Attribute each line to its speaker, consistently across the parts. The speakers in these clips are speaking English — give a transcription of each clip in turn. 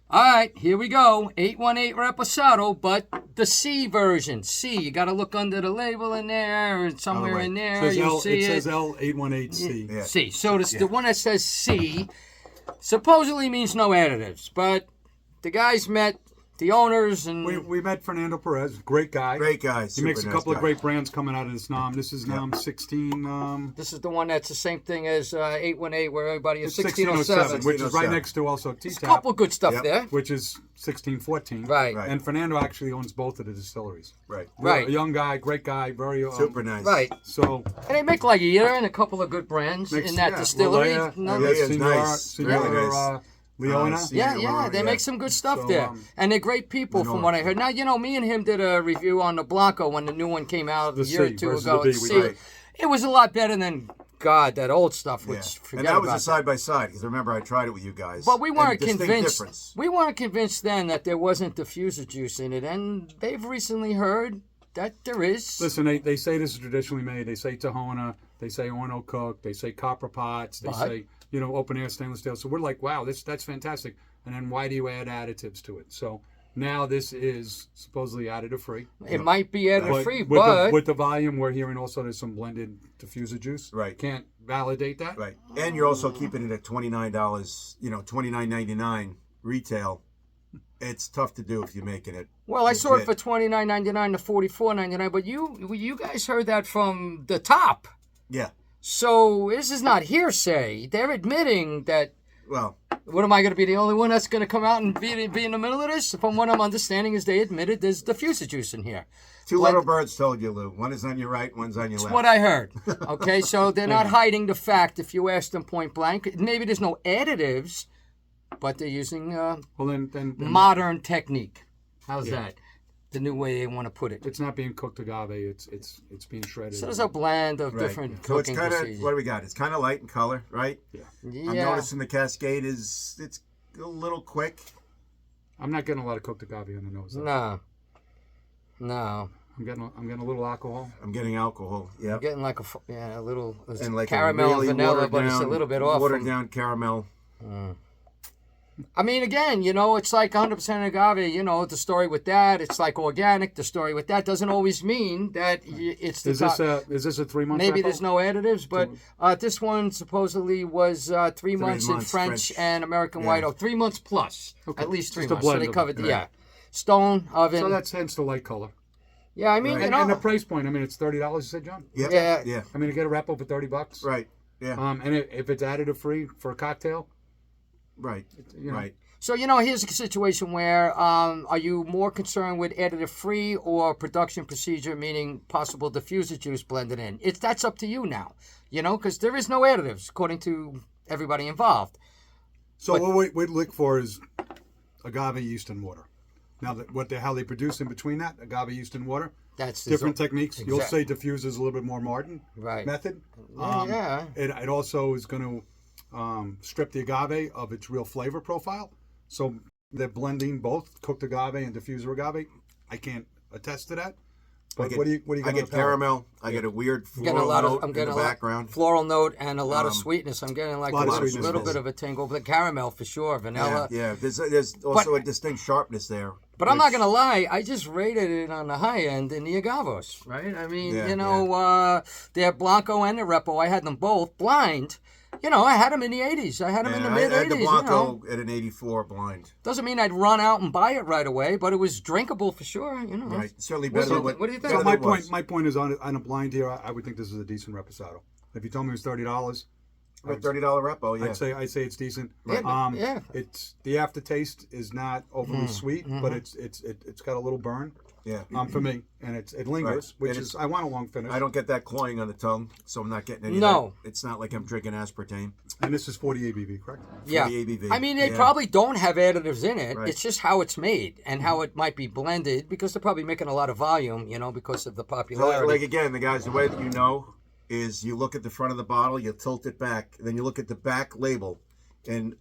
Speaker 1: All right, here we go. 818 Reposado, but the C version. C, you got to look under the label in there, or somewhere in there. You'll see
Speaker 2: it says L818C.
Speaker 1: Yeah. C. So the one that says C supposedly means no additives, but the guys met the owners, and
Speaker 2: we met Fernando Perez, great guy.
Speaker 3: Great guy.
Speaker 2: He makes a couple of great brands coming out of this NOM. This is NOM 16.
Speaker 1: This is the one that's the same thing as 818, where everybody is 1607.
Speaker 2: Which is right next to also T-Tap.
Speaker 1: There's a couple of good stuff there.
Speaker 2: Which is 1614.
Speaker 1: Right.
Speaker 2: And Fernando actually owns both of the distilleries.
Speaker 3: Right.
Speaker 1: Right.
Speaker 2: A young guy, great guy, very
Speaker 3: super nice.
Speaker 1: Right.
Speaker 2: So.
Speaker 1: And they make like a year and a couple of good brands in that distillery.
Speaker 3: Nice. Really nice.
Speaker 2: Leona?
Speaker 1: Yeah, they make some good stuff there. And they're great people from what I heard. Now, me and him did a review on the Blanco when the new one came out a year or two ago. It was a lot better than, that old stuff, which forget
Speaker 3: And that was
Speaker 1: about
Speaker 3: a side-by-side, because remember, I tried it with you guys.
Speaker 1: But we weren't convinced. We weren't convinced then that there wasn't diffuser juice in it, and they've recently heard that there is.
Speaker 2: Listen, they say this is traditionally made. They say Tahona. They say Orno Cook. They say copper pots. They say, open air stainless steel. So we're like, wow, that's fantastic. And then why do you add additives to it? So now this is supposedly additive-free.
Speaker 1: It might be additive-free,
Speaker 2: but with the volume, we're hearing also there's some blended diffuser juice.
Speaker 3: Right.
Speaker 2: Can't validate that.
Speaker 3: Right. And you're also keeping it at $29, $29.99 retail. It's tough to do if you're making it.
Speaker 1: Well, I saw it for $29.99 to $44.99, but you guys heard that from the top.
Speaker 3: Yeah.
Speaker 1: So this is not hearsay. They're admitting that.
Speaker 3: Well,
Speaker 1: what am I going to be the only one that's going to come out and be in the middle of this? From what I'm understanding, is they admitted there's diffuser juice in here.
Speaker 3: Two little birds told you, Lou. One is on your right, one's on your left.
Speaker 1: That's what I heard. Okay, so they're not hiding the fact. If you ask them point blank, maybe there's no additives, but they're using modern technique. How's that? The new way they want to put it.
Speaker 2: It's not being cooked agave. It's being shredded.
Speaker 1: So there's a blend of different cooking procedures.
Speaker 3: What do we got? It's kind of light in color, right?
Speaker 2: Yeah.
Speaker 3: I'm noticing the Cascade it's a little quick.
Speaker 2: I'm not getting a lot of cooked agave on the nose.
Speaker 1: No.
Speaker 2: I'm getting a little alcohol.
Speaker 3: I'm getting alcohol. Yeah.
Speaker 1: I'm getting like a little
Speaker 3: like
Speaker 1: caramel and vanilla, but it's a little bit off.
Speaker 3: Watered down caramel.
Speaker 1: I mean, again, it's like 100% agave. The story with that, it's like organic. The story with that doesn't always mean that it's the
Speaker 2: Is this a 3 month?
Speaker 1: Maybe there's no additives, but this one supposedly was 3 months in French and American white oak. 3 months plus, at least 3 months. So they covered stone oven.
Speaker 2: So that's hence the light color.
Speaker 1: Yeah, I mean,
Speaker 2: and the price point. I mean, it's $30. You said, John?
Speaker 3: Yeah.
Speaker 2: I mean, you get a Repo for $30.
Speaker 3: Right. Yeah.
Speaker 2: And if it's additive free for a cocktail.
Speaker 3: Right. Right.
Speaker 1: So, here's a situation where are you more concerned with additive-free or production procedure, meaning possible diffuser juice blended in? That's up to you now, because there is no additives, according to everybody involved.
Speaker 2: So what we'd look for is agave yeast and water. Now, how they produce in between that, agave yeast and water,
Speaker 1: that's
Speaker 2: different techniques. You'll say diffuse is a little bit more modern method. It also is going to strip the agave of its real flavor profile. So they're blending both cooked agave and diffuser agave. I can't attest to that. But what do you
Speaker 3: I get caramel. I get a weird floral note in the background.
Speaker 1: Floral note and a lot of sweetness. I'm getting like a little bit of a tingle. The caramel for sure. Vanilla.
Speaker 3: Yeah. There's also a distinct sharpness there.
Speaker 1: But I'm not going to lie. I just rated it on the high end in the agavos, right? I mean, they're Blanco and the Repo. I had them both blind. I had them in the 80s. I had them in the mid-80s.
Speaker 3: I had the Blanco at an 84 blind.
Speaker 1: Doesn't mean I'd run out and buy it right away, but it was drinkable for sure.
Speaker 3: Right. Certainly better than what
Speaker 1: do you think?
Speaker 2: So my point is on a blind here, I would think this is a decent Reposado. If you told me it was $30,
Speaker 3: a $30 Repo, yeah.
Speaker 2: I'd say it's decent.
Speaker 1: Right.
Speaker 2: It's the aftertaste is not overly sweet, but it's got a little burn.
Speaker 3: Yeah.
Speaker 2: For me, and it lingers, which is I want a long finish.
Speaker 3: I don't get that cloying on the tongue, so I'm not getting any.
Speaker 1: No.
Speaker 3: Of that. It's not like I'm drinking aspartame.
Speaker 2: And this is 40 ABV, correct?
Speaker 3: 40
Speaker 1: yeah.
Speaker 3: ABV.
Speaker 1: I mean, they probably don't have additives in it.
Speaker 3: Right.
Speaker 1: It's just how it's made and how it might be blended because they're probably making a lot of volume, because of the popularity.
Speaker 3: Like again, the guys, the way that is you look at the front of the bottle, you tilt it back, then you look at the back label, and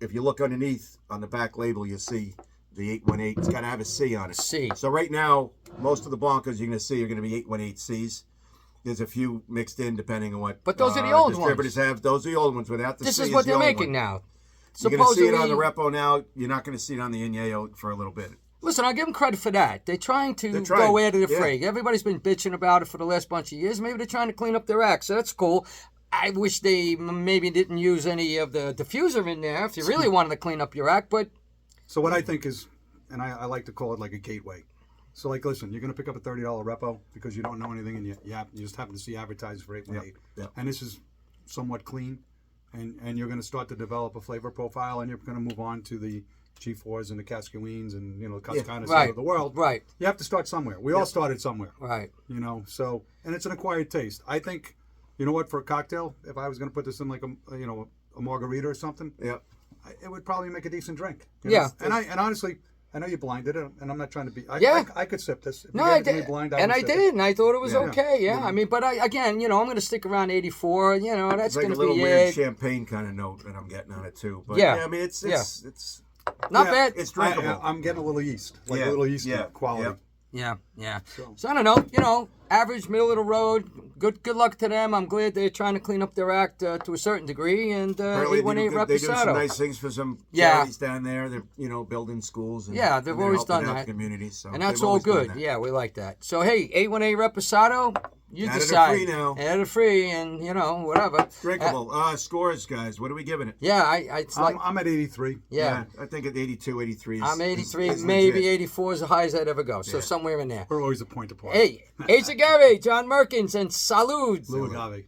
Speaker 3: if you look underneath on the back label, you see the 818. It's got to have a C on it.
Speaker 1: C.
Speaker 3: So right now, most of the Blancos you're going to see are going to be 818Cs. There's a few mixed in depending on what.
Speaker 1: But those are the old
Speaker 3: distributors
Speaker 1: ones.
Speaker 3: have. Those are the old ones without the C.
Speaker 1: This is what they're making now.
Speaker 3: You're going to see it on the repo now. You're not going to see it on the Añejo for a little bit.
Speaker 1: Listen, I'll give them credit for that. They're trying to go additive-free. Everybody's been bitching about it for the last bunch of years. Maybe they're trying to clean up their act, so that's cool. I wish they maybe didn't use any of the diffuser in there if you really wanted to clean up your act, but...
Speaker 2: So what I think is, and I like to call it like a gateway. So, like, listen, you're going to pick up a $30 repo because you don't know anything and you just happen to see advertised for 818.
Speaker 3: Yep.
Speaker 2: And this is somewhat clean. And you're going to start to develop a flavor profile, and you're going to move on to the G4s and the Cascawines and, the Cascanas of the world.
Speaker 1: Right.
Speaker 2: You have to start somewhere. We all started somewhere.
Speaker 1: Right.
Speaker 2: So, and it's an acquired taste. I think, you know what, for a cocktail, if I was going to put this in like a margarita or something, it would probably make a decent drink. And honestly, I know you blinded it, and I'm not trying to be. I could sip this.
Speaker 1: No, I did. And I thought it was okay. Yeah. I mean, but again, I'm going to stick around 84. That's going to be it. It's like a little
Speaker 3: weird champagne kind of note that I'm getting on it too. But I mean, it's
Speaker 1: not bad.
Speaker 3: It's drinkable.
Speaker 2: I'm getting a little yeast, a little yeast quality.
Speaker 1: Yeah. So I don't know. Average, middle of the road. Good luck to them. I'm glad they're trying to clean up their act to a certain degree. And 818 Reposado.
Speaker 3: They do some nice things for some charities down there. They're building schools. And,
Speaker 1: they've always done that.
Speaker 3: Communities, so
Speaker 1: and that's all good. Yeah, we like that. So hey, 818 Reposado. You decide.
Speaker 3: Additive-Free now.
Speaker 1: Additive-Free and, whatever.
Speaker 3: Drinkable. Scores, guys. What are we giving it?
Speaker 1: Yeah,
Speaker 2: I'm at 83.
Speaker 3: Yeah. I think at 82, 83 is...
Speaker 1: I'm 83. Maybe 84 is the highest I'd ever go. So somewhere in there.
Speaker 2: We're always a point apart.
Speaker 1: Hey, Ace Agave, John Merkins, and Salud.
Speaker 2: Lou Agave.